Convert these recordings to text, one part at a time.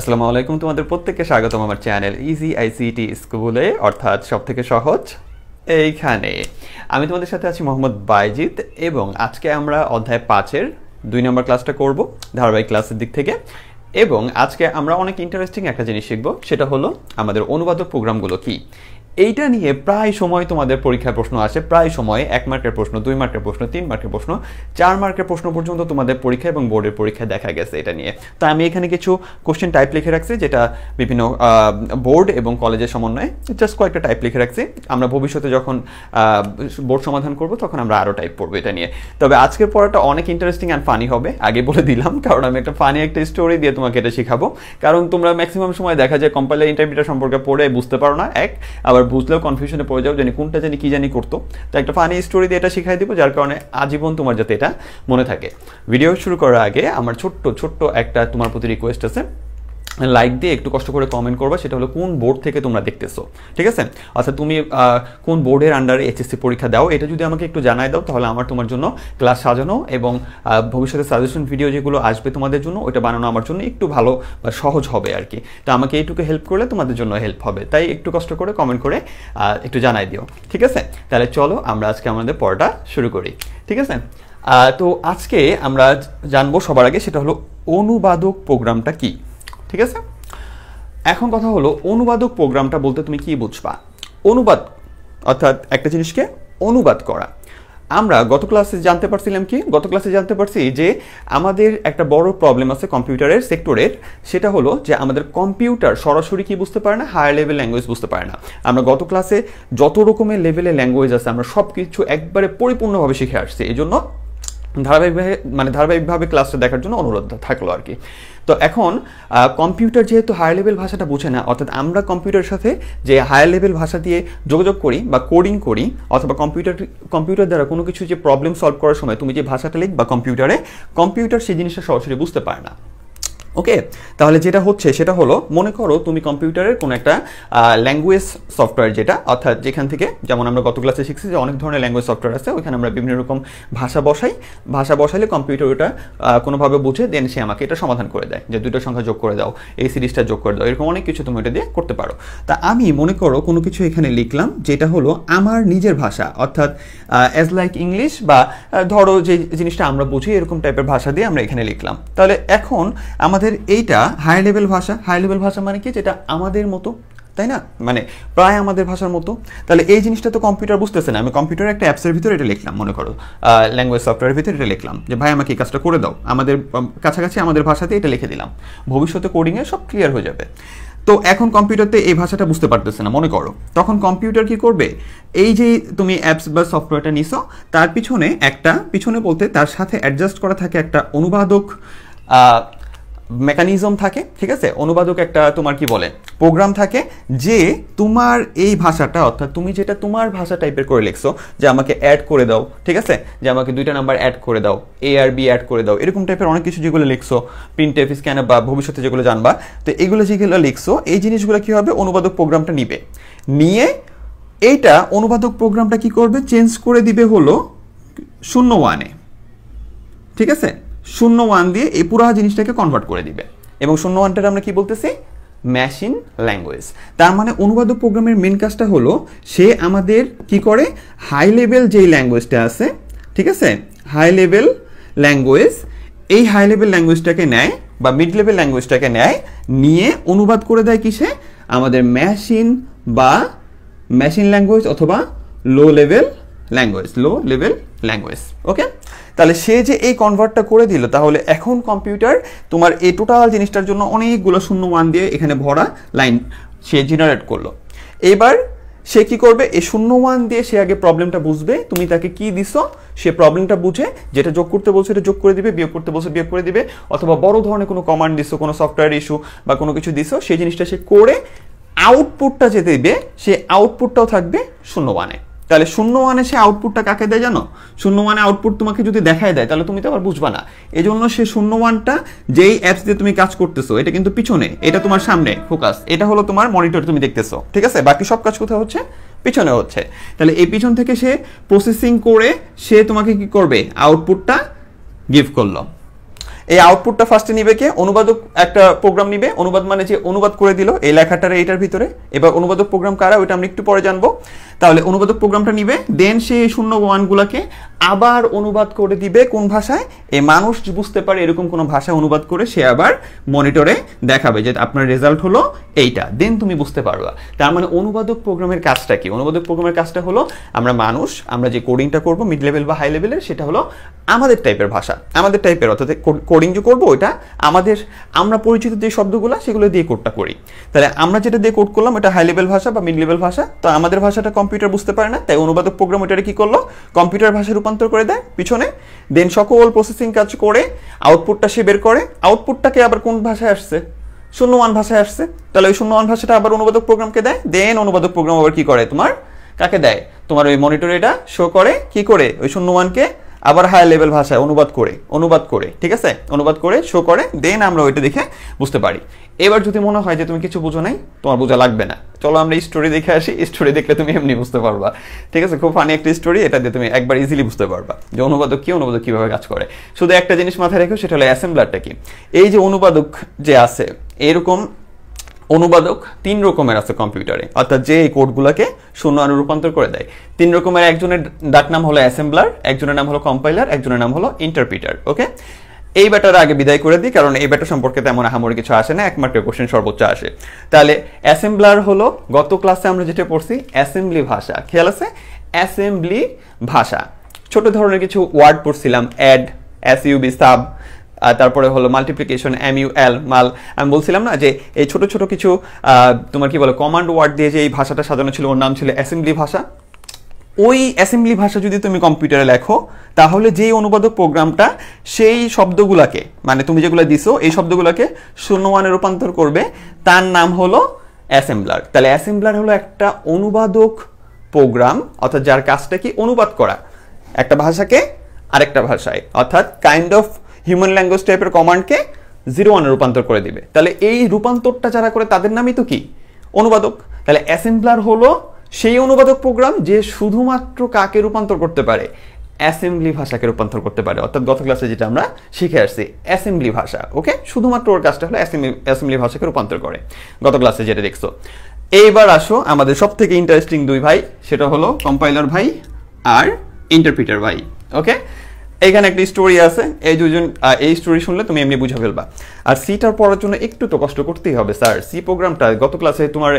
আসসালামু আলাইকুম, তোমাদের প্রত্যেককে স্বাগতম আমার চ্যানেল ইজি আইসিটি স্কুলে, অর্থাৎ সবথেকে সহজ এইখানে। আমি তোমাদের সাথে আছি মোহাম্মদ বাইজিদ এবং আজকে আমরা অধ্যায় 5-এর 2 নম্বর ক্লাসটা করব ধারাবাহিক ক্লাসের দিক থেকে। এবং আজকে আমরা অনেক ইন্টারেস্টিং একটা জিনিস শিখব, সেটা হলো আমাদের অনুবাদক প্রোগ্রামগুলো কি। এইটা নিয়ে প্রায় সময় তোমাদের পরীক্ষায় প্রশ্ন আসে, প্রায় সময় 1 মার্কের প্রশ্ন, 2 মার্কের প্রশ্ন, 3 মার্কের প্রশ্ন, 4 মার্কের প্রশ্ন পর্যন্ত তোমাদের পরীক্ষা এবং বোর্ডের পরীক্ষায় দেখা গেছে এটা নিয়ে। তো আমি এখানে কিছু কোশ্চেন টাইপ লিখে রাখছি, যেটা বিভিন্ন বোর্ড এবং কলেজের সমন্বয়ে জাস্ট কয়েকটা টাইপ লিখে রাখছি। আমরা ভবিষ্যতে যখন বোর্ড সমাধান করব তখন আমরা আরও টাইপ পড়বো এটা নিয়ে। তবে আজকের পড়াটা অনেক ইন্টারেস্টিং অ্যান্ড ফানি হবে, আগে বলে দিলাম, কারণ আমি একটা ফানি একটা স্টোরি দিয়ে তোমাকে এটা শেখাবো। কারণ তোমরা ম্যাক্সিমাম সময় দেখা যায় কম্পাইলার ইন্টারভিউটা সম্পর্কে পড়ে বুঝতে পারো না, আবার বুঝলেও কনফিউশনে পড়ে যাও, জানি কোনটা জানি কি জানি করতো। তো একটা ফানি স্টোরি দিয়ে এটা শিখাই দিব, যার কারণে আজীবন তোমার যাতে এটা মনে থাকে। ভিডিও শুরু করার আগে আমার ছোট্ট একটা তোমার প্রতি রিকোয়েস্ট আছে, লাইক দিয়ে একটু কষ্ট করে কমেন্ট করবা, সেটা হলো কোন বোর্ড থেকে তোমরা দেখতেছো, ঠিক আছে? অর্থাৎ তুমি কোন বোর্ডের আন্ডারে এইচএসসি পরীক্ষা দাও, এটা যদি আমাকে একটু জানাই দাও, তাহলে আমার তোমার জন্য ক্লাস সাজানো এবং ভবিষ্যতে সাজেশন ভিডিও যেগুলো আসবে তোমাদের জন্য, ওইটা বানানো আমার জন্য একটু ভালো বা সহজ হবে আর কি। তো আমাকে এইটুকু হেল্প করলে তোমাদের জন্য হেল্প হবে, তাই একটু কষ্ট করে কমেন্ট করে একটু জানাই দিও, ঠিক আছে? তাহলে চলো আমরা আজকে আমাদের পড়াটা শুরু করি, ঠিক আছে? তো আজকে আমরা জানবো সবার আগে, সেটা হলো অনুবাদক প্রোগ্রামটা কি, ঠিক আছে? এখন কথা হলো অনুবাদক প্রোগ্রামটা বলতে তুমি কি বুঝবা? অনুবাদ অর্থাৎ একটা জিনিসকে অনুবাদ করা। আমরা গত ক্লাসে জানতে পারছি যে আমাদের একটা বড় প্রবলেম আছে কম্পিউটারের সেক্টরের, সেটা হলো যে আমাদের কম্পিউটার সরাসরি কি বুঝতে পারে না, হায়ার লেভেল ল্যাঙ্গুয়েজ বুঝতে পারে না। আমরা গত ক্লাসে যত রকমের লেভেলের ল্যাঙ্গুয়েজ আছে আমরা সব কিছু একবারে পরিপূর্ণভাবে শিখে আসছি, এই জন্য ধারাবাহিকভাবে ক্লাসটা দেখার জন্য অনুরোধ থাকলো আর কি। তো এখন কম্পিউটার যেহেতু হায়ার লেভেল ভাষাটা বুঝে না, অর্থাৎ আমরা কম্পিউটারের সাথে যে হায়ার লেভেল ভাষা দিয়ে যোগাযোগ করি বা কোডিং করি, অথবা কম্পিউটার দ্বারা কোনো কিছু যে প্রবলেম সলভ করার সময় তুমি যে ভাষাটা লিখবা কম্পিউটারে, কম্পিউটার সেই জিনিসটা সরাসরি বুঝতে পারে না। ওকে, তাহলে যেটা হচ্ছে সেটা হলো, মনে করো তুমি কম্পিউটারের কোনো একটা ল্যাঙ্গুয়েজ সফটওয়্যার, যেটা অর্থাৎ যেখান থেকে, যেমন আমরা গত ক্লাসে শিখছি যে অনেক ধরনের ল্যাঙ্গুয়েজ সফটওয়্যার আছে, ওইখানে আমরা বিভিন্ন রকম ভাষা বসাইলে কম্পিউটার ওটা কোনোভাবে বুঝে দেন সে আমাকে এটা সমাধান করে দেয়, যে 2টা সংখ্যা যোগ করে দাও, এই সিরিজটা যোগ করে দাও, এরকম অনেক কিছু তুমি এটা দিয়ে করতে পারো। তা আমি মনে করো কোনো কিছু এখানে লিখলাম যেটা হলো আমার নিজের ভাষা, অর্থাৎ অ্যাজ লাইক ইংলিশ, বা ধরো যে জিনিসটা আমরা বুঝি এরকম টাইপের ভাষা দিয়ে আমরা এখানে লিখলাম। তাহলে এখন আমাদের এইটা হায়ার লেভেল ভাষা মানে কি, যেটা আমাদের মতো, তাই না? মানে প্রায় আমাদের ভাষার মতো। তাহলে এই জিনিসটা তো কম্পিউটার বুঝতেছে না। আমি কম্পিউটার একটা অ্যাপসের ভিতরে এটা লিখলাম, মনে করো ল্যাঙ্গুয়েজ সফটওয়্যারের ভিতরে এটা লিখলাম যে ভাই আমাকে এই কাজটা করে দাও, আমাদের কাছাকাছি আমাদের ভাষাতে এটা লিখে দিলাম, ভবিষ্যতে কোডিংয়ে সব ক্লিয়ার হয়ে যাবে। তো এখন কম্পিউটারতে এই ভাষাটা বুঝতে পারতেছে না মনে করো, তখন কম্পিউটার কি করবে, এই যে তুমি অ্যাপস বা সফটওয়্যারটা নিছো, তার পিছনে বলতে তার সাথে অ্যাডজাস্ট করা থাকে একটা অনুবাদক মেকানিজম থাকে, ঠিক আছে? অনুবাদক একটা তোমার কি বলে প্রোগ্রাম থাকে, যে তোমার এই ভাষাটা, অর্থাৎ তুমি যেটা তোমার ভাষা টাইপের করে লিখছো, যে আমাকে অ্যাড করে দাও, ঠিক আছে, যে আমাকে 2টা নাম্বার অ্যাড করে দাও, এ আর বি অ্যাড করে দাও, এরকম টাইপের অনেক কিছু যেগুলো লিখছো, প্রিন্টএফ, স্ক্যানএফ বা ভবিষ্যতে যেগুলো জানবা, তো এগুলো যেগুলো লিখছো, এই জিনিসগুলো কি হবে, অনুবাদক প্রোগ্রামটা নিয়ে এইটা অনুবাদক প্রোগ্রামটা কি করবে, চেঞ্জ করে দিবে হলো 0-1-এ, ঠিক আছে? 0-1 দিয়ে এই পুরো জিনিসটাকে কনভার্ট করে দিবে, এবং 0-1টার আমরা কি বলতেছি, মেশিন ল্যাঙ্গুয়েজ। তার মানে অনুবাদক প্রোগ্রামের মেন কাজটা হলো, সে আমাদের কি করে, হাই লেভেল যেই ল্যাঙ্গুয়েজটা আছে, ঠিক আছে, হাই লেভেল ল্যাঙ্গুয়েজ, এই হাই লেভেল ল্যাঙ্গুয়েজটাকে নেয় বা মিড লেভেল ল্যাঙ্গুয়েজটাকে নিয়ে অনুবাদ করে দেয় কিসে, আমাদের মেশিন ল্যাঙ্গুয়েজ অথবা লো লেভেল ল্যাঙ্গুয়েজ। ওকে, তাহলে সে যে এই কনভার্টটা করে দিল, তাহলে এখন কম্পিউটার তোমার এই টোটাল জিনিসটার জন্য অনেকগুলো 0-1 দিয়ে এখানে ভরা লাইন সে জেনারেট করলো। এবার সে কি করবে, এই 0-1 দিয়ে সে আগে প্রবলেমটা বুঝবে, তুমি তাকে কি দিছো, সে প্রবলেমটা বুঝে যেটা যোগ করতে বলছে এটা যোগ করে দিবে, বিয়োগ করতে বলছে বিয়োগ করে দিবে, অথবা বড় ধরনের কোনো কমান্ড দিছো, কোনো সফটওয়্যার ইস্যু বা কোনো কিছু দিছো, সেই জিনিসটা সে করে আউটপুটটা যে দেবে, সে আউটপুটটাও থাকবে 0-1-এ। তাহলে 0-1-এ সে আউটপুটটা কাকে দেয় জানো? 0-1-এ আউটপুট তোমাকে যদি দেখায় দেয়, তাহলে তুমি তো আবার বুঝবা না। এই জন্য সে 0-1টা যেই অ্যাপস দিয়ে তুমি কাজ করতেছো, এটা কিন্তু পিছনে, এটা তোমার সামনে ফোকাস, এটা হলো তোমার মনিটর, তুমি দেখতেছো, ঠিক আছে? বাকি সব কাজ কোথায় হচ্ছে, পিছনে হচ্ছে। তাহলে এই পিছন থেকে সে প্রসেসিং করে সে তোমাকে কি করবে, আউটপুটটা গিভ করলো। এই আউটপুটটা ফার্স্টে নিবে কে? অনুবাদক একটা প্রোগ্রাম নিবে, অনুবাদ মানে যে অনুবাদ করে দিল এই লেখাটার এইটার ভিতরে। এবার অনুবাদক প্রোগ্রাম কারা ওইটা আমরা একটু পরে জানবো। তাহলে অনুবাদক প্রোগ্রামটা নিবে, দেন সে 0 1গুলাকে আবার অনুবাদ করে দিবে কোন ভাষায়? এই মানুষ বুঝতে পারে এরকম কোন ভাষায় অনুবাদ করে সে আবার মনিটরে দেখাবে যে আপনার রেজাল্ট হলো এইটা, দেন তুমি বুঝতে পারবা। তার মানে অনুবাদক প্রোগ্রামের কাজটা কি? অনুবাদক প্রোগ্রামের কাজটা হলো আমরা যে কোডিংটা করব মিড লেভেল বা হাই লেভেলের, সেটা হলো আমাদের টাইপের ভাষা, আমাদের টাইপের, অর্থাৎ কোডিং যে করবো ওইটা আমরা পরিচিত যে শব্দগুলো সেগুলো দিয়ে কোডটা করি। তাহলে আমরা যেটা দিয়ে কোড করলাম এটা হাই লেভেল ভাষা বা মিড লেভেল ভাষা, তো আমাদের ভাষাটা কম্পিউটার বুঝতে পারে না, তাই অনুবাদক প্রোগ্রাম ওইটারে কি করলো? কম্পিউটার ভাষায় রূপান্তর করে দেয় পিছনে, দেন সকল প্রসেসিং কাজ করে আউটপুটটা সে বের করে। আউটপুটটাকে আবার কোন ভাষায় আসছে? 0 1 ভাষায় আসছে, তাহলে ওই 0 1 ভাষাটা আবার অনুবাদক প্রোগ্রামকে দেয়, দেন অনুবাদক প্রোগ্রাম আবার কি করে? তোমার কাকে দেয়? তোমার ওই মনিটরে এটা শো করে, কি করে? ওই 0 1কে আবার হাই লেভেল ভাষায় অনুবাদ করে, ঠিক আছে, অনুবাদ করে শো করে, দেন আমরা ওইটা দেখে বুঝতে পারি। এবার যদি মনে হয় যে তুমি কিছু বুঝো নাই, তোমার বোঝা লাগবে না, চলো আমরা স্টোরি দেখে আসি। স্টোরি দেখলে তুমি এমনি বুঝতে পারবা, ঠিক আছে? খুব ফানি একটা স্টোরি, এটা দিয়ে তুমি একবার ইজিলি বুঝতে পারবা যে অনুবাদক কিভাবে কাজ করে। শুধু একটা জিনিস মাথায় রেখো, সেটা হলো অ্যাসেম্বলারটা কি। এই যে অনুবাদক যে আছে, এরকম অনুবাদক 3 রকমের আছে কম্পিউটারে, অর্থাৎ যে এই কোডগুলোকে 0 1 রূপান্তর করে দেয়। 3 রকমের, একজনের ডাক নাম হলো অ্যাসেম্বলার, একজনের নাম হলো কম্পাইলার, একজনের নাম হলো ইন্টারপ্রিটার। ওকে, এই ব্যাটার আগে বিদায় করে দিই, কারণ এই ব্যাটার সম্পর্কে তেমন আহামরি কিছু আসে না, 1 মার্কের কোশ্চেন সর্বোচ্চ আসে। তাহলে অ্যাসেম্বলার হলো, গত ক্লাসে আমরা যেটা পড়ছি অ্যাসেম্বলি ভাষা, খেয়াল আছে? অ্যাসেম্বলি ভাষা, ছোট ধরনের কিছু ওয়ার্ড পড়ছিলাম, অ্যাড, SUB, সাব, তারপরে হলো মাল্টিপ্লিকেশন, MUL, মাল। আমি বলছিলাম না যে এই ছোট ছোট কিছু তোমার কি বলে কমান্ড ওয়ার্ড দিয়ে যে এই ভাষাটা সাজানো ছিল, ওর নাম ছিল অ্যাসেম্বলি ভাষা। ওই অ্যাসেম্বলি ভাষা যদি তুমি কম্পিউটারে লেখো, তাহলে যেই অনুবাদক প্রোগ্রামটা সেই শব্দগুলোকে, মানে তুমি যেগুলো দিছো এই শব্দগুলোকে 0 1 রূপান্তর করবে, তার নাম হলো অ্যাসেম্বলার। তাহলে অ্যাসেম্বলার হলো একটা অনুবাদক প্রোগ্রাম, অর্থাৎ যার কাজটা কি? অনুবাদ করা একটা ভাষাকে আরেকটা ভাষায়, অর্থাৎ কাইন্ড অফ হিউম্যান ল্যাঙ্গুয়েজ টাইপের কমান্ডকে 0 1 রূপান্তর করে দিবে। তাহলে এই রূপান্তরটা যারা করে তাদের নামই তো কি? অনুবাদক। তাহলে অ্যাসেম্বলার হলো সেই অনুবাদক প্রোগ্রাম যে শুধুমাত্র কাকে রূপান্তর করতে পারে? অ্যাসেম্বলি ভাষাকে রূপান্তর করতে পারে, অর্থাৎ গত ক্লাসে যেটা আমরা শিখে আসছি অ্যাসেম্বলি ভাষা। ওকে, শুধুমাত্র ওর কাজটা হলো অ্যাসেম্বলি ভাষাকে রূপান্তর করে, গত ক্লাসে যেটা দেখছো। এইবার আসো আমাদের সব থেকে ইন্টারেস্টিং 2 ভাই, সেটা হলো কম্পাইলার ভাই আর ইন্টারপ্রিটার ভাই। ওকে, এইখানে একটা স্টোরি আছে, এই দুজন, এই স্টোরি শুনলে তুমি এমনি বুঝে ফেলবা। আর সিটার পড়ার জন্য একটু তো কষ্ট করতেই হবে স্যার। সি প্রোগ্রামটা গত ক্লাসে তোমার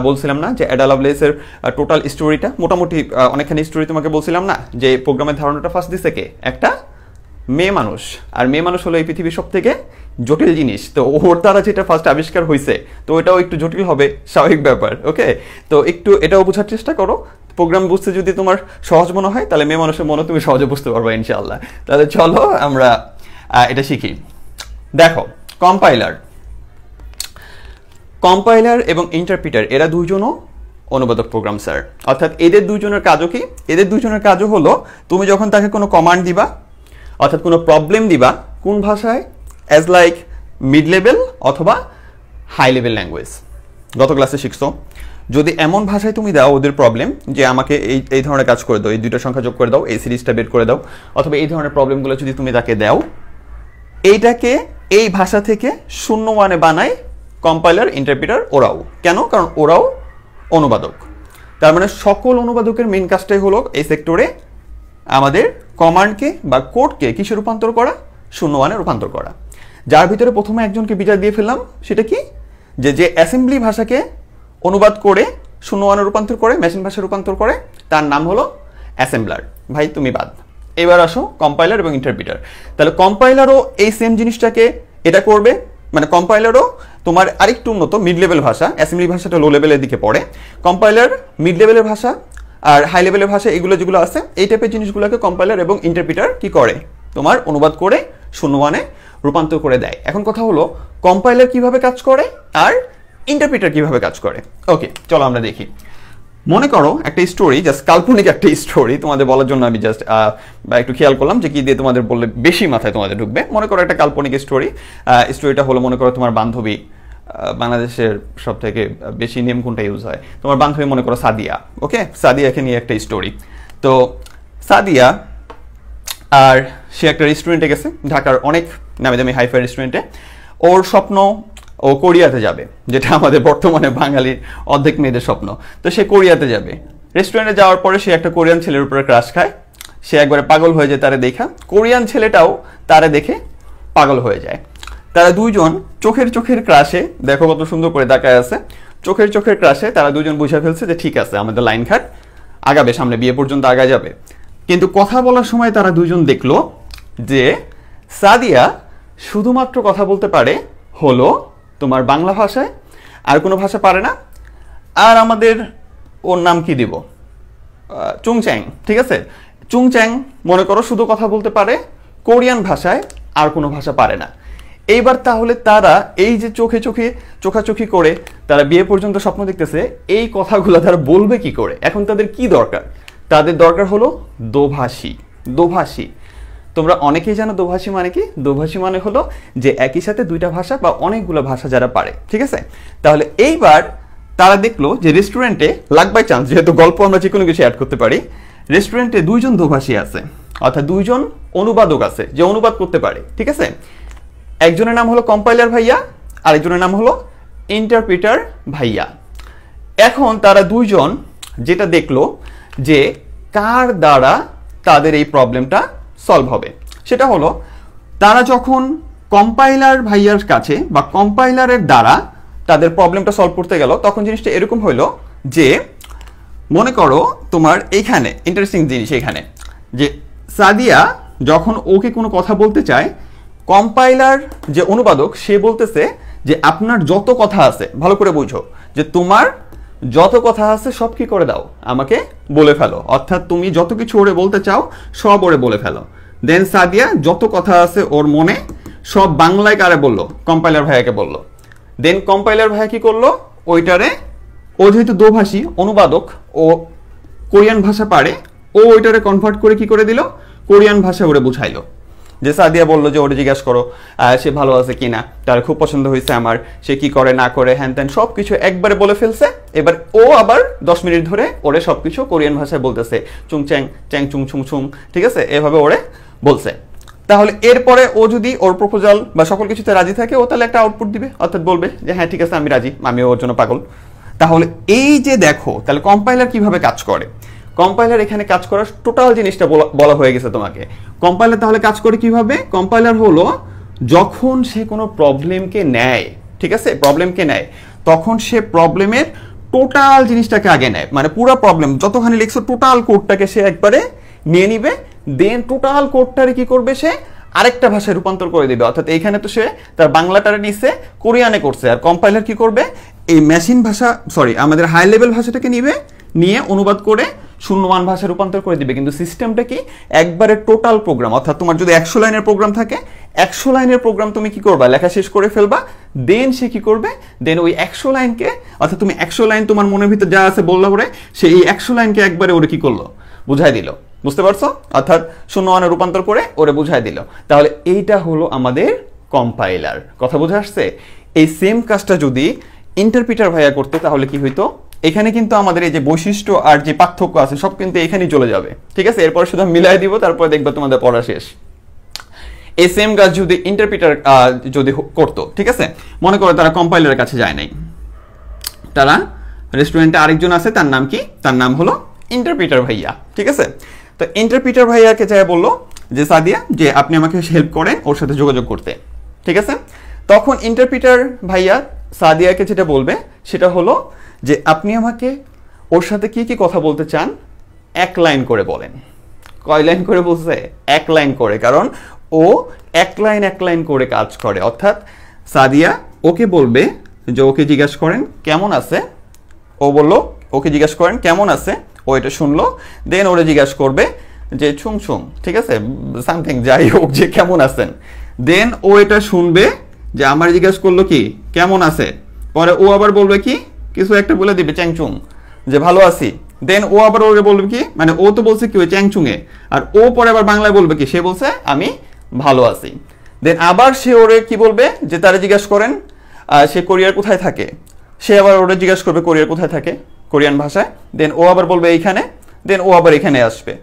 বলছিলাম না যে অ্যাডা লাভলেসের টোটাল স্টোরিটা মোটামুটি অনেকখানি স্টোরি তোমাকে বলছিলাম না, যে প্রোগ্রামের ধারণাটা ফার্স্ট দিছে কে? একটা মেয়ে মানুষ। আর মেয়ে মানুষ হলো এই পৃথিবীর সব থেকে জটিল জিনিস, তো ওর দ্বারা যেটা ফার্স্ট আবিষ্কার হয়েছে, তো এটাও একটু জটিল হবে, স্বাভাবিক ব্যাপার। ওকে, তো একটু এটাও বোঝার চেষ্টা করো। প্রোগ্রাম বুঝতে যদি তোমার সহজ মনে হয়, তাহলে মেয়ে মানুষের মনে তুমি সহজে বুঝতে পারবে ইনশাআল্লাহ। তাহলে চলো আমরা এটা শিখি। দেখো, কম্পাইলার এবং ইন্টারপ্রিটার এরা দুইজনও অনুবাদক প্রোগ্রাম স্যার, অর্থাৎ এদের দুইজনের কাজও কি? এদের দুইজনের কাজও হলো তুমি যখন তাকে কোনো কমান্ড দিবা, অর্থাৎ কোনো প্রবলেম দিবা, কোন ভাষায়? অ্যাজ লাইক মিড লেভেল অথবা হাই লেভেল ল্যাঙ্গুয়েজ। গত ক্লাসে শিখছো, যদি এমন ভাষায় তুমি দাও ওদের প্রবলেম, যে আমাকে এই ধরনের কাজ করে দাও, এই 2টা সংখ্যা যোগ করে দাও, এই সিরিজটা বের করে দাও, অথবা এই ধরনের প্রবলেমগুলো যদি তুমি তাকে দাও, এইটাকে এই ভাষা থেকে 0 1 বানায় কম্পাইলার, ইন্টারপ্রিটার ওরাও। কেন? কারণ ওরাও অনুবাদক। তার মানে সকল অনুবাদকের মেইন কাজটাই হলো এই সেক্টরে আমাদের কমান্ডকে বা কোডকে কিসে রূপান্তর করা? 0 1 রূপান্তর করা। যার ভিতরে প্রথমে একজনকে বিজয় দিয়ে ফেললাম, সেটা কি? যে অ্যাসেম্বলি ভাষাকে অনুবাদ করে 0 1 রূপান্তর করে, মেশিন ভাষায় রূপান্তর করে, তার নাম হলো অ্যাসেম্বলার। ভাই তুমি বাদ। এবার আসো কম্পাইলার এবং ইন্টারপ্রিটার। তাহলে কম্পাইলারও এই সেম জিনিসটাকে এটা করবে, মানে কম্পাইলারও তোমার আরেকটু উন্নত মিড লেভেল ভাষা, অ্যাসেম্বলি ভাষাটা লো লেভেলের দিকে পড়ে, কম্পাইলার মিড লেভেলের ভাষা, আর হাই লেভেলের ভাষা এগুলো যেগুলো আছে, এই টাইপের জিনিসগুলোকে কম্পাইলার এবং ইন্টারপ্রিটার কি করে? তোমার অনুবাদ করে 0 1 রূপান্তর করে দেয়। এখন কথা হলো কম্পাইলার কিভাবে কাজ করে আর ইন্টারপ্রিটার কিভাবে কাজ করে। ওকে, চলো আমরা দেখি। মনে করো একটা স্টোরি, জাস্ট কাল্পনিক একটা স্টোরি তোমাদের বলার জন্য আমি জাস্ট একটু খেয়াল করলাম যে কি দিয়ে তোমাদের বললে বেশি মাথায় তোমাদের ঢুকবে। মনে করো একটা কাল্পনিক স্টোরি, স্টোরিটা হলো মনে করো তোমার বান্ধবী, বাংলাদেশের সব থেকে বেশি নেম কোনটা ইউজ হয়? তোমার বান্ধবী মনে করো সাদিয়া। ওকে, সাদিয়াকে নিয়ে একটা স্টোরি। তো সাদিয়া আর সে একটা রেস্টুরেন্টে গেছে, ঢাকার অনেক নামি দামি হাইফাই রেস্টুরেন্টে। ওর স্বপ্ন ও কোরিয়াতে যাবে, যেটা আমাদের বর্তমানে বাঙালির অর্ধেক মেয়েদের স্বপ্ন। তো সে কোরিয়াতে যাবে। রেস্টুরেন্টে যাওয়ার পরে সে একটা কোরিয়ান ছেলের উপরে ক্রাশ খায়, সে একবারে পাগল হয়ে যায় তারে দেখা। কোরিয়ান ছেলেটাও তারে দেখে পাগল হয়ে যায়। তারা দুইজন চোখের ক্রাশে, দেখো কত সুন্দর করে তাকায় আছে, চোখের ক্রাশে তারা দুজন বুঝে ফেলছে যে ঠিক আছে আমাদের লাইন ঘাট আগাবে, সামনে বিয়ে পর্যন্ত আগায় যাবে। কিন্তু কথা বলার সময় তারা দুজন দেখলো যে সাদিয়া শুধুমাত্র কথা বলতে পারে হলো তোমার বাংলা ভাষায়, আর কোনো ভাষা পারে না। আর আমাদের ওর নাম কি দিব, চুংচ্যাং, ঠিক আছে, চুংচ্যাং মনে করো শুধু কথা বলতে পারে কোরিয়ান ভাষায়, আর কোনো ভাষা পারে না। এইবার তাহলে তারা এই যে চোখাচোখি করে তারা বিয়ে পর্যন্ত স্বপ্ন দেখতেছে, এই কথাগুলো তারা বলবে কি করে? এখন তাদের কি দরকার? তাদের দরকার হলো দোভাষী। তোমরা অনেকেই জানো দোভাষী মানে কি? দোভাষী মানে হলো যে একই সাথে দুইটা ভাষা বা অনেকগুলো ভাষা যারা পারে, ঠিক আছে। তাহলে এইবার তারা দেখলো যে রেস্টুরেন্টে, লাক বাই চান্স, যেহেতু গল্প আমরা যে কোনো কিছু অ্যাড করতে পারি, রেস্টুরেন্টে দুইজন দোভাষী আছে, অর্থাৎ দুইজন অনুবাদক আছে যে অনুবাদ করতে পারে, ঠিক আছে। একজনের নাম হলো কম্পাইলার ভাইয়া, আরেকজনের নাম হলো ইন্টারপ্রিটার ভাইয়া। এখন তারা দুইজন যেটা দেখলো যে কার দ্বারা তাদের এই প্রবলেমটা সলভ হবে, সেটা হলো তারা যখন কম্পাইলার ভাইয়ার কাছে বা কম্পাইলারের দ্বারা তাদের প্রবলেমটা সলভ করতে গেল, তখন জিনিসটা এরকম হইলো যে মনে করো তোমার এইখানে ইন্টারেস্টিং জিনিস এখানে যে সাদিয়া যখন ওকে কোনো কথা বলতে চায়, কম্পাইলার যে অনুবাদক সে বলতেছে যে আপনার যত কথা আছে, ভালো করে বুঝো, যে তোমার যত কথা আছে সব কি করে দাও, আমাকে বলে ফেলো, অর্থাৎ তুমি যত কিছু ওরে বলতে চাও সব ওরে বলে ফেলো। দেন সাদিয়া যত কথা আছে ওর মনে সব বাংলায় কারে বললো, কম্পাইলার ভাইয়াকে বললো। দেন কম্পাইলার ভাইয়া কি করলো, ওইটারে, ও যেহেতু দোভাষী অনুবাদক, ও কোরিয়ান ভাষা পারে, ও ওইটারে কনভার্ট করে কি করে দিল, কোরিয়ান ভাষা ওরে বুঝাইলো। যে সাদিয়া বললো যে ওরে জিজ্ঞাসা করো সে ভালো আছে কিনা, তার খুব পছন্দ হয়েছে আমার, সে কি করে না করে, হ্যান ত্যান সব কিছু একবারে বলে ফেলছে। এবার ও আবার 10 মিনিট ধরে ওরে সব কিছু কোরিয়ান ভাষায় বলতেছে, চুং চ্যাং চ্যাং চুং ছুং ছুং, ঠিক আছে, এভাবে ওরে বলছে। তাহলে এরপরে ও যদি ওর প্রপোজাল বা সকল কিছুতে রাজি থাকে, ও তাহলে একটা আউটপুট দিবে, অর্থাৎ বলবে যে হ্যাঁ ঠিক আছে আমি রাজি, আমি ওর জন্য পাগল। তাহলে এই যে দেখো, তাহলে কম্পাইলার কিভাবে কাজ করে, কম্পাইলার এখানে কাজ করার টোটাল জিনিসটা বলা হয়ে গেছে তোমাকে। কম্পাইলার তাহলে কাজ করে কিভাবে? কম্পাইলার হলো যখন সে কোনো প্রবলেমকে নেয়, ঠিক আছে, প্রবলেমকে নেয়, তখন সে প্রবলেমের টোটাল জিনিসটাকে আগে নেয়, মানে পুরো প্রবলেম যতখানি লিখছো টোটাল কোডটাকে সে একবারে নিয়ে নিবে। দেন টোটাল কোডটারে কি করবে, সে আরেকটা ভাষায় রূপান্তর করে দিবে। অর্থাৎ এইখানে তো সে তার বাংলাটারে নিছে, কোরিয়ানে করছে, আর কম্পাইলার কি করবে, এই মেশিন ভাষা, সরি আমাদের হাই লেভেল ভাষাটাকে নিবে, নিয়ে অনুবাদ করে শূন্যমান ভাষা রূপান্তর করে দিবে। কিন্তু সিস্টেমটা কি, একবারে টোটাল প্রোগ্রাম, অর্থাৎ তোমার যদি 100 লাইনের প্রোগ্রাম থাকে, 100 লাইনের প্রোগ্রাম তুমি কি করবা, লেখা শেষ করে ফেলবা। দেন সে কি করবে, দেন ওই 100 লাইনকে, অর্থাৎ তুমি 100 লাইন তোমার মনের ভিতর যা আছে বললা ওরে, সে এই 100 লাইনকে একবারে ওরে কি করলো, বুঝাই দিল। বুঝতে পারছো? অর্থাৎ শূন্যমানে রূপান্তর করে ওরে বুঝাই দিল। তাহলে এইটা হলো আমাদের কম্পাইলার। কথা বুঝে আসছে? এই সেম কাজটা যদি ইন্টারপ্রিটার ভাইয়া করতে তাহলে কি হইতো, এখানে কিন্তু আমাদের এই যে বৈশিষ্ট্য আর যে পার্থক্য আছে সব কিন্তু এখানেই চলে যাবে, ঠিক আছে। এরপর শুধু মিলাই দিব, তারপরে দেখবে তোমাদের পড়া শেষ। এই সেম কাজ যদি ইন্টারপ্রিটার যদি করতো, ঠিক আছে, মনে করো তারা কম্পাইলারের কাছে যায় নাই, তারা রেস্টুরেন্টে আরেকজন আছে, তার নাম কি, তার নাম হলো ইন্টারপ্রিটার ভাইয়া, ঠিক আছে। তো ইন্টারপ্রিটার ভাইয়াকে যায় বললো যে সাদিয়া, যে আপনি আমাকে হেল্প করেন ওর সাথে যোগাযোগ করতে, ঠিক আছে। তখন ইন্টারপ্রিটার ভাইয়া সাদিয়াকে যেটা বলবে সেটা হলো যে আপনি আমাকে ওর সাথে কি কি কথা বলতে চান 1 লাইন করে বলেন। কয় লাইন করে বলছে? 1 লাইন করে, কারণ ও 1 লাইন করে কাজ করে। অর্থাৎ সাদিয়া ওকে বলবে যে ওকে জিজ্ঞাসা করেন কেমন আছে, ও বললো ওকে জিজ্ঞাসা করেন কেমন আছে, ও এটা শুনলো। দেন ওরে জিজ্ঞাসা করবে যে ছুং ছুং, ঠিক আছে, সামথিং যাই হোক, যে কেমন আছেন। দেন ও এটা শুনবে যে আমার জিজ্ঞাসা করলো কি কেমন আছে, পরে ও আবার বলবে কি কিছু একটা বলে দিবে চ্যাংচুং, যে ভালো আছি। দেন ও আবার ওরে বলবে কি, মানে ও তো বলছে কি ওই চ্যাংচুংয়ে, আর ও পরে আবার বাংলায় বলবে কি, সে বলছে আমি ভালো আছি। দেন আবার সে ওরে কি বলবে যে তারা জিজ্ঞাসা করেন সে কোরিয়ার কোথায় থাকে, সে আবার ওরে জিজ্ঞাসা করবে কোরিয়ার কোথায় থাকে কোরিয়ান ভাষায়। দেন ও আবার বলবে এইখানে, দেন ও আবার এখানে আসবে।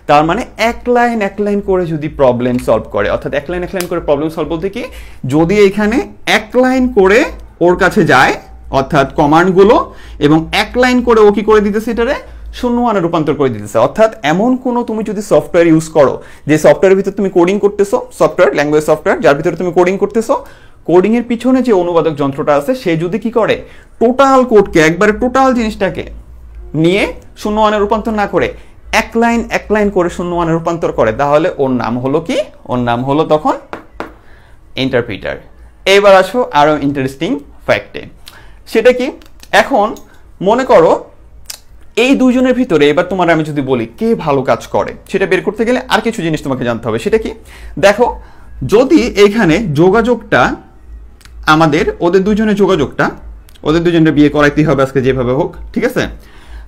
তার মানে এক লাইন করে যদি প্রবলেম সলভ করে, অর্থাৎ এক লাইন করে প্রবলেম সলভ বলতে কি, যদি এখানে এক লাইন করে ওর কাছে যায় অর্থাৎ কমান্ডগুলো, এবং এক লাইন করে ও কি করে দিতেছে এটারে শূন্য মানে রূপান্তর করে দিতেছে। অর্থাৎ এমন কোনো তুমি যদি সফটওয়্যার ইউজ করো যে সফটওয়্যারের ভিতরে তুমি কোডিং করতেছো, সফটওয়্যার ল্যাঙ্গুয়েজ সফটওয়্যার যার ভিতরে তুমি কোডিং করতেছো, কোডিং এর পিছনে যে অনুবাদক যন্ত্রটা আছে সে যদি কি করে টোটাল কোডকে একবারে টোটাল জিনিসটাকে নিয়ে শূন্য মানে রূপান্তর না করে এক লাইন করে শূন্য মানে রূপান্তর করে, তাহলে ওর নাম হলো কি, ওর নাম হলো তখন ইন্টারপ্রিটার। এবার আসো আরো ইন্টারেস্টিং ফ্যাক্টে, সেটা কি, এখন মনে করো এই দুইজনের ভিতরে এবার তোমার আমি যদি বলি কে ভালো কাজ করে, সেটা বের করতে গেলে আর কিছু জিনিস তোমাকে জানতে হবে। সেটা কি, দেখো যদি এইখানে যোগাযোগটা আমাদের ওদের দুজনের যোগাযোগটা, ওদের দুজনের বিয়ে করাইতেই হবে আজকে যেভাবে হোক, ঠিক আছে,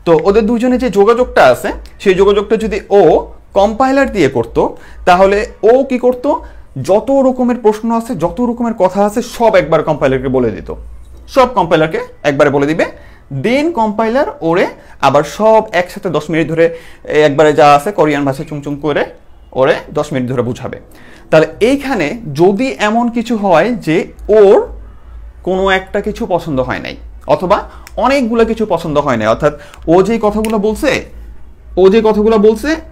তো ওদের দুজনের যে যোগাযোগটা আছে সেই যোগাযোগটা যদি ও কম্পাইলার দিয়ে করত, তাহলে ও কি করত, যত রকমের প্রশ্ন আছে যত রকমের কথা আছে সব একবার কম্পাইলারকে বলে দিত, সব কম্পাইলারকে একবারে বলে দিবে, দেন কম্পাইলার ওরে আবার সব একসাথে 10 মিনিট ধরে একবারে যা আছে কোরিয়ান ভাষায় চুংচুং করে ওরে 10 মিনিট ধরে বুঝাবে। তাহলে এইখানে যদি এমন কিছু হয় যে ওর কোনো একটা কিছু পছন্দ হয় নাই অথবা অনেকগুলো কিছু পছন্দ হয় নাই, অর্থাৎ ও যে কথাগুলো বলছে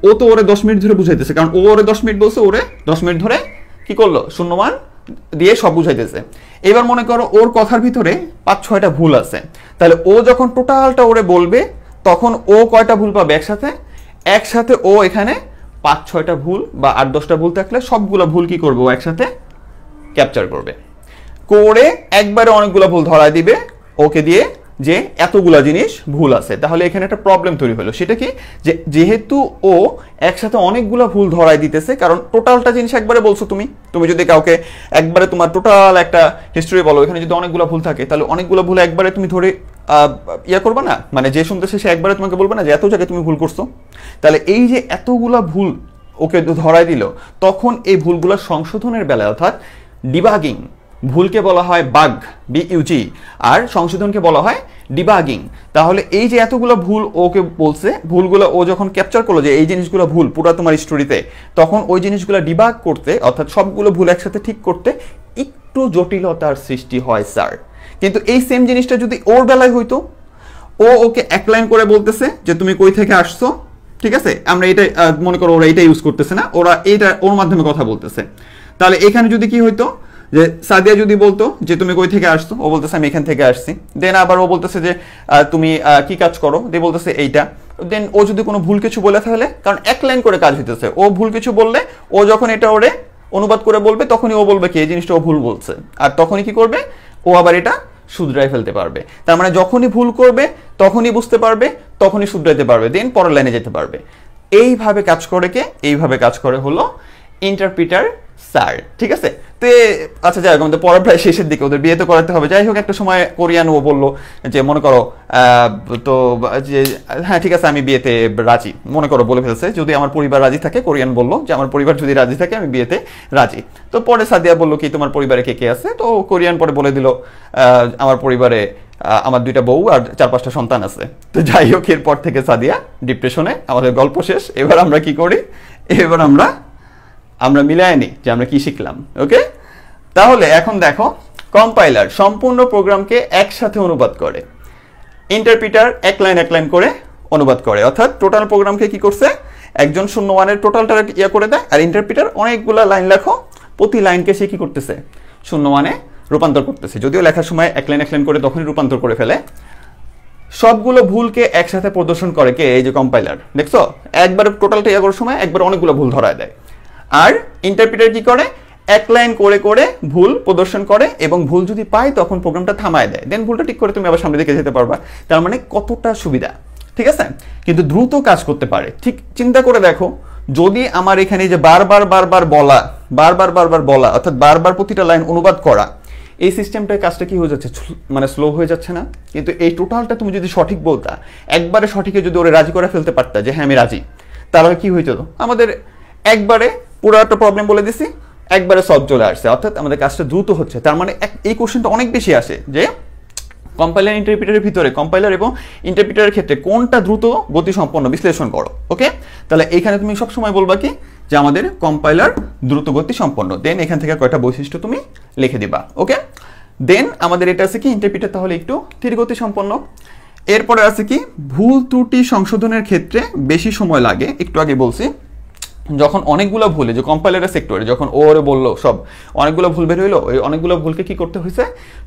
ও তো ওরে 10 মিনিট ধরে বুঝাইতেছে, কারণ ও ওরে 10 মিনিট বলছে, ওরে 10 মিনিট ধরে কি করলো শূন্যমান দিয়ে সব বুঝাইতেছে। এবার মনে করো ওর কথার ভিতরে 5-6টা ভুল আছে, তাহলে ও যখন টোটালটা ওরে বলবে তখন ও কয়টা ভুল পাবে, একসাথে ও এখানে 5-6টা ভুল বা 8-10টা ভুল থাকলে সবগুলো ভুল কি করবে, ও একসাথে ক্যাপচার করবে, করে একবারে অনেকগুলো ভুল ধরায় দিবে ওকে দিয়ে যে এতগুলা জিনিস ভুল আছে। তাহলে এখানে একটা প্রবলেম তৈরি হলো, সেটা কি, যে যেহেতু ও একসাথে অনেকগুলা ভুল ধরায় দিতেছে, কারণ টোটালটা জিনিস একবারে বলছো তুমি যদি কাউকে একবারে তোমার টোটাল একটা হিস্ট্রি বলো, এখানে যদি অনেকগুলা ভুল থাকে তাহলে অনেকগুলো ভুল একবারে তুমি ধরে করবে না, মানে যে শুনতেছে সে একবারে তোমাকে বলবে না যে এত জায়গায় তুমি ভুল করছো। তাহলে এই যে এতগুলা ভুল ওকে ধরায় দিল, তখন এই ভুলগুলো সংশোধনের বেলায় অর্থাৎ ডিবাগিং, ভুলকে বলা হয় বাগ বিইউজি আর সংশোধনকে বলা হয় ডিবাগিং। তাহলে এই যে এতগুলো ভুল ওকে বলছে, ভুলগুলো ও যখন ক্যাপচার করলো যে এই জিনিসগুলো ভুল পুরো তোমার স্টোরিতে, তখন ওই জিনিসগুলো ডিবাগ করতে অর্থাৎ সবগুলো ভুল একসাথে ঠিক করতে একটু জটিলতার সৃষ্টি হয় স্যার। কিন্তু এই সেম জিনিসটা যদি ওর বেলায় হইতো, ও ওকে এক লাইন করে বলতেছে যে তুমি কই থেকে আসছো, ঠিক আছে, আমরা এটা মনে করো ওরা এটা ইউজ করতেছে না, ওরা এটা ওর মাধ্যমে কথা বলতেছে, তাহলে এখানে যদি কি হইতো যে সাদিয়া যদি বলতো যে তুমি কই থেকে আসছো, ও বলতেছে আমি এখান থেকে আসছি, দেন আবার ও বলতেছে যে তুমি কি কাজ করো, দিয়ে বলতেছে এইটা, দেন ও যদি কোনো ভুল কিছু বলে তাহলে, কারণ এক লাইন করে কাজ হইতেছে, ও ভুল কিছু বললে ও যখন এটা ওরে অনুবাদ করে বলবে তখনই ও বলবে কি এই জিনিসটা ও ভুল বলছে, আর তখনই কি করবে ও আবার এটা শুধরাই ফেলতে পারবে। তার মানে যখনই ভুল করবে তখনই বুঝতে পারবে, তখনই শুধরাইতে পারবে, দেন পরের লাইনে যেতে পারবে। এইভাবে কাজ করে হলো ইন্টারপ্রিটার স্যার, ঠিক আছে। তো আচ্ছা যাই হোক, আমাদের পড়ার প্রায় শেষের দিকে, ওদের বিয়ে তো করাতে হবে, যাই হোক একটা সময় কোরিয়ান ও বললো যে মনে করো তো যে হ্যাঁ ঠিক আছে আমি বিয়েতে রাজি, মনে করো বলে ফেলছে যদি আমার পরিবার রাজি থাকে, কোরিয়ান বললো যে আমার পরিবার যদি রাজি থাকে আমি বিয়েতে রাজি। তো পরে সাদিয়া বললো কি তোমার পরিবারে কে কে আছে, তো কোরিয়ান পরে বলে দিল আমার পরিবারে আমার 2টা বউ আর 4-5টা সন্তান আছে। তো যাই হোক এরপর থেকে সাদিয়া ডিপ্রেশনে, আমাদের গল্প শেষ। এবার আমরা কি করি, এবার আমরা মিলাই নিই যে আমরা কি শিখলাম। ওকে, তাহলে এখন দেখো কম্পাইলার সম্পূর্ণ প্রোগ্রামকে একসাথে অনুবাদ করে, ইন্টারপ্রিটার এক লাইন করে অনুবাদ করে, অর্থাৎ টোটাল প্রোগ্রামকে কি করছে একজন 0-1 টোটালটা করে দেয়, আর ইন্টারপ্রিটার অনেকগুলা লাইন লেখো, প্রতি লাইনকে সে কি করতেছে 0-1 রূপান্তর করতেছে, যদিও লেখার সময় এক লাইন করে তখনই রূপান্তর করে ফেলে। সবগুলো ভুলকে একসাথে প্রদর্শন করে কে, এই যে কম্পাইলার, দেখছো একবার টোটালটা করার সময় একবার অনেকগুলো ভুল ধরায় দেয়, আর ইন্টারপ্রিটার কি করে এক লাইন করে ভুল প্রদর্শন করে, এবং ভুল যদি পায় তখন প্রোগ্রামটা থামায় দেয়, দেন ভুলটা ঠিক করে তুমি আবার সামনে দিকে যেতে পারবা। তার মানে কতটা সুবিধা, ঠিক আছে, কিন্তু দ্রুত কাজ করতে পারে। ঠিক চিন্তা করে দেখো, যদি আমার এখানে যে বারবার বলা অর্থাৎ বারবার প্রতিটা লাইন অনুবাদ করা, এই সিস্টেমটার কাজটা কি হয়ে যাচ্ছে, মানে স্লো হয়ে যাচ্ছে না? কিন্তু এই টোটালটা তুমি যদি সঠিক বলতা, একবারে সঠিকে যদি ওরে রাজি করে ফেলতে পারতা যে হ্যাঁ আমি রাজি, তাহলে কি হইতো, আমাদের একবারে পুরো একটা প্রবলেম বলে দিছি, একবারে সলভ চলে আসছে, অর্থাৎ আমাদের কাজটা দ্রুত হচ্ছে। তার মানে এই কোশ্চেনটা অনেক বেশি আসে যে কম্পাইলার ইন্টারপ্রিটারের ভিতরে কম্পাইলার এবং ইন্টারপ্রিটারের ক্ষেত্রে কোনটা দ্রুত গতি সম্পন্ন বিশ্লেষণ করো। ওকে, তাহলে এইখানে তুমি সবসময় বলবা কি যে আমাদের কম্পাইলার দ্রুত গতি সম্পন্ন, দেন এখান থেকে কয়টা বৈশিষ্ট্য তুমি লিখে দিবা। ওকে, দেন আমাদের এটা আছে কি ইন্টারপ্রিটার তাহলে একটু ধীর গতি সম্পন্ন। এরপরে আছে কি ভুল ত্রুটি সংশোধনের ক্ষেত্রে বেশি সময় লাগে। একটু আগে বলছি যখন অনেকগুলো ভুলে যে কম্পাইলারের সেক্টরে যখন ওরে বললো সব অনেকগুলো ভুল বের হইলো, ওই অনেকগুলো ভুলকে কি করতে হয়েছে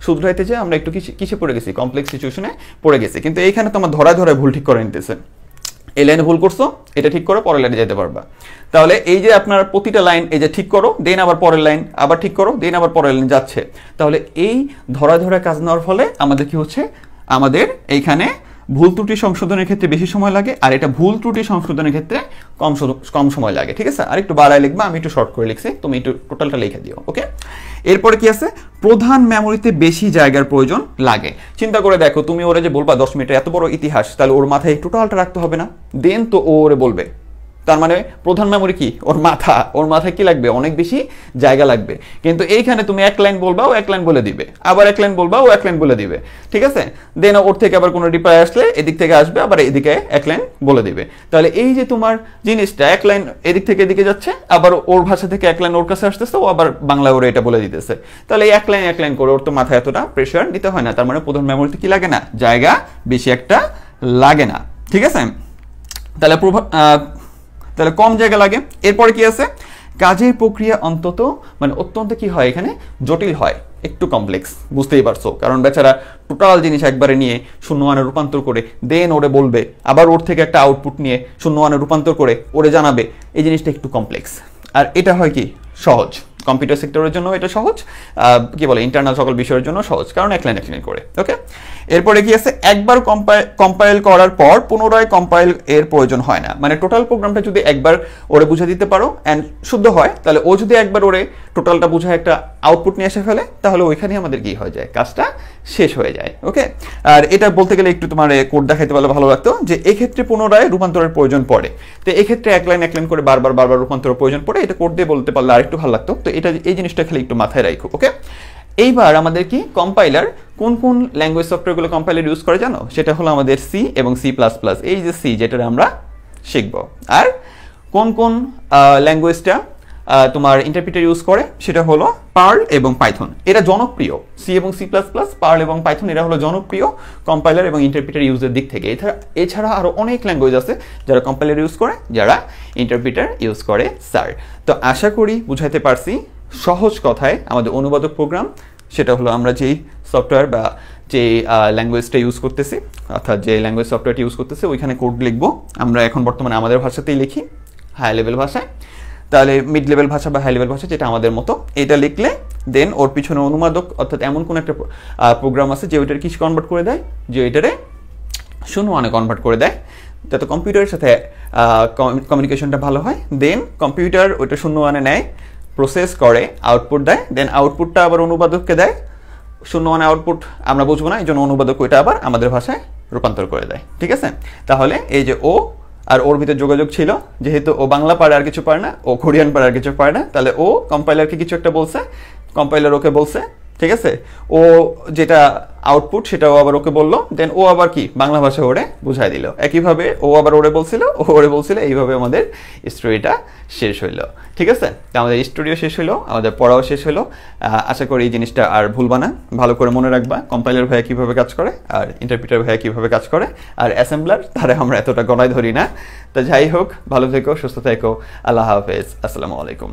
শুধরাইতে যে আমরা একটু কিসে পড়ে গেছি, কমপ্লেক্স সিচুয়েশনে পড়ে গেছি। কিন্তু এইখানে তোমার ধরায় ভুল ঠিক করে নিতেছে, এই লাইনে ভুল করছো এটা ঠিক করো, পরের লাইনে যেতে পারবা। তাহলে এই যে আপনার প্রতিটা লাইন এই যে ঠিক করো, দেন আবার পরের লাইন আবার ঠিক করো, দেন আবার পরের লাইন যাচ্ছে। তাহলে এই ধরা কাজ নেওয়ার ফলে আমাদের কি হচ্ছে, আমাদের এইখানে ভুল ত্রুটি সংশোধনের ক্ষেত্রে বেশি সময় লাগে, আর এটা ভুল ত্রুটি সংশোধনের ক্ষেত্রে কম সময় লাগে। ঠিক আছে, আর একটু বাড়ায় লিখবা, আমি একটু শর্ট করে লিখছি, তুমি একটু টোটালটা লিখে দিও। ওকে, এরপরে কি আছে, প্রধান মেমোরিতে বেশি জায়গার প্রয়োজন লাগে। চিন্তা করে দেখো, তুমি ওরে যে বলবা 10 মিনিটের এত বড় ইতিহাস, তাহলে ওর মাথায় টোটালটা রাখতে হবে না? দেন তো ও ওরে বলবে, তার মানে প্রধান মেমোরি কি ওর মাথায় কি লাগবে, অনেক বেশি জায়গা লাগবে। কিন্তু এইখানে তুমি এক লাইন বলবা, ও এক লাইন বলে দিবে, আবার এক লাইন বলবা, ও এক লাইন বলে দিবে। ঠিক আছে, দেন ওর থেকে আবার কোনো রিপ্লাই আসলে এদিক থেকে আসবে, আবার এদিকে এক লাইন বলে দিবে। তাহলে এই যে তোমার জিনিসটা এক লাইন এদিক থেকে এদিকে যাচ্ছে, আবার ওর ভাষা থেকে এক লাইন ওর কাছে আসতেছে, ও আবার বাংলা ওরে এটা বলে দিতেছে। তাহলে এই এক লাইন করে ওর তো মাথায় এতটা প্রেশার নিতে হয় না। তার মানে প্রধান মেমোরিতে কি লাগে না, জায়গা বেশি একটা লাগে না। ঠিক আছে, তাহলে কম জায়গা লাগে। এরপরে কি আছে, কাজের প্রক্রিয়া অত্যন্ত কি হয়, এখানে জটিল হয়, একটু কমপ্লেক্স, বুঝতেই পারছো। কারণ বেচারা টোটাল জিনিস একবারে নিয়ে শূন্য মানে রূপান্তর করে দেন ওরে বলবে, আবার ওর থেকে একটা আউটপুট নিয়ে শূন্য মানে রূপান্তর করে ওরে জানাবে, এই জিনিসটা একটু কমপ্লেক্স। আর এটা হয় কি সহজ, কম্পিউটার সেক্টরের জন্য এটা সহজ, কি বলে ইন্টারনাল সকল বিষয়ের জন্য সহজ, কারণ এক লাইন করে। ওকে, এরপরে কি আছে, একবার কম্পাইল করার পর পুনরায় কম্পাইল এর প্রয়োজন হয় না। মানে টোটাল প্রোগ্রামটা যদি একবার ওরে বুঝে দিতে পারো অ্যান্ড শুদ্ধ হয়, তাহলে ও যদি একবার ওরে টোটালটা বুঝায় একটা আউটপুট নিয়ে এসে ফেলে, তাহলে ওইখানে আমাদের কি হয়ে যায়, কাজটা শেষ হয়ে যায়। ওকে, আর এটা বলতে গেলে একটু তোমার কোড দেখাইতে পারলে ভালো লাগতো, যে এক্ষেত্রে পুনরায় রূপান্তরের প্রয়োজন পড়ে। তো এক্ষেত্রে এক লাইন করে বারবার রূপান্তরের প্রয়োজন পড়ে, এটা কোড দিয়ে বলতে পারলে আর একটু ভালো লাগতো। তো এই জিনিসটা খালি একটু মাথায় রাখো। ওকে, এইবার আমাদের কি কম্পাইলার কোন ল্যাঙ্গুয়েজ সফটওয়্যারগুলো কম্পাইলার ইউজ করে জানো, সেটা হলো আমাদের সি এবং C++। এই যে সি, যেটা আমরা শিখবো। আর কোন ল্যাঙ্গুয়েজটা তোমার ইন্টারপ্রিটার ইউজ করে, সেটা হলো পার্ল এবং পাইথন। এরা জনপ্রিয়, সি এবং C++, পার্ল এবং পাইথন, এরা হলো জনপ্রিয় কম্পাইলার এবং ইন্টারপ্রিটার ইউজের দিক থেকে। এছাড়া আরো অনেক ল্যাঙ্গুয়েজ আছে যারা কম্পাইলার ইউজ করে, যারা ইন্টারপ্রিটার ইউজ করে স্যার। তো আশা করি বুঝাইতে পারছি সহজ কথায়। আমাদের অনুবাদক প্রোগ্রাম, সেটা হলো আমরা যেই সফটওয়্যার বা যে ল্যাঙ্গুয়েজটা ইউজ করতেছি, অর্থাৎ যে ল্যাঙ্গুয়েজ সফটওয়্যারটি ইউজ করতেছি, ওইখানে কোড লিখবো। আমরা এখন বর্তমানে আমাদের ভাষাতেই লিখি, হাই লেভেল ভাষায়। তাহলে মিড লেভেল ভাষা বা হাই লেভেল ভাষা, যেটা আমাদের মতো, এটা লিখলে দেন ওর পিছনে অনুবাদক, অর্থাৎ এমন কোন একটা প্রোগ্রাম আছে যে ওইটার কিছু কনভার্ট করে দেয়, যে ওইটারে শূন্য মানে কনভার্ট করে দেয়, যাতে কম্পিউটারের সাথে কমিউনিকেশনটা ভালো হয়। দেন কম্পিউটার ওইটা শূন্য মানে নেয়, প্রসেস করে, আউটপুট দেয়, দেন আউটপুটটা আবার অনুবাদককে দেয়। শূন্য মানে আউটপুট আমরা বুঝবো না, এই জন্য অনুবাদক ওইটা আবার আমাদের ভাষায় রূপান্তর করে দেয়। ঠিক আছে, তাহলে এই যে ও আর ওর ভিতরে যোগাযোগ ছিল, যেহেতু ও বাংলা পারে আর কিছু পারে না, ও কোরিয়ান পারে আর কিছু পারে না, তাহলে ও কম্পাইলারকে কিছু একটা বলছে, কম্পাইলার ওকে বলছে। ঠিক আছে, ও যেটা আউটপুট সেটাও আবার ওকে বললো, দেন ও আবার কি বাংলা ভাষা ওরে বুঝাই দিল। একইভাবে ও আবার ওরে বলছিল, এইভাবে আমাদের স্টোরিটা শেষ হইলো। ঠিক আছে, তো আমাদের স্টোরিও শেষ হইলো, আমাদের পড়াও শেষ হইলো। আশা করি এই জিনিসটা আর ভুলবা না, ভালো করে মনে রাখবা কম্পাইলার ভাইয়া কীভাবে কাজ করে, আর ইন্টারপ্রিটার ভাইয়া কীভাবে কাজ করে, আর অ্যাসেম্বলার তারা আমরা এতটা গণায় ধরি না। তো যাই হোক, ভালো থেকো, সুস্থ থেকো, আল্লাহ হাফেজ, আসসালামু আলাইকুম।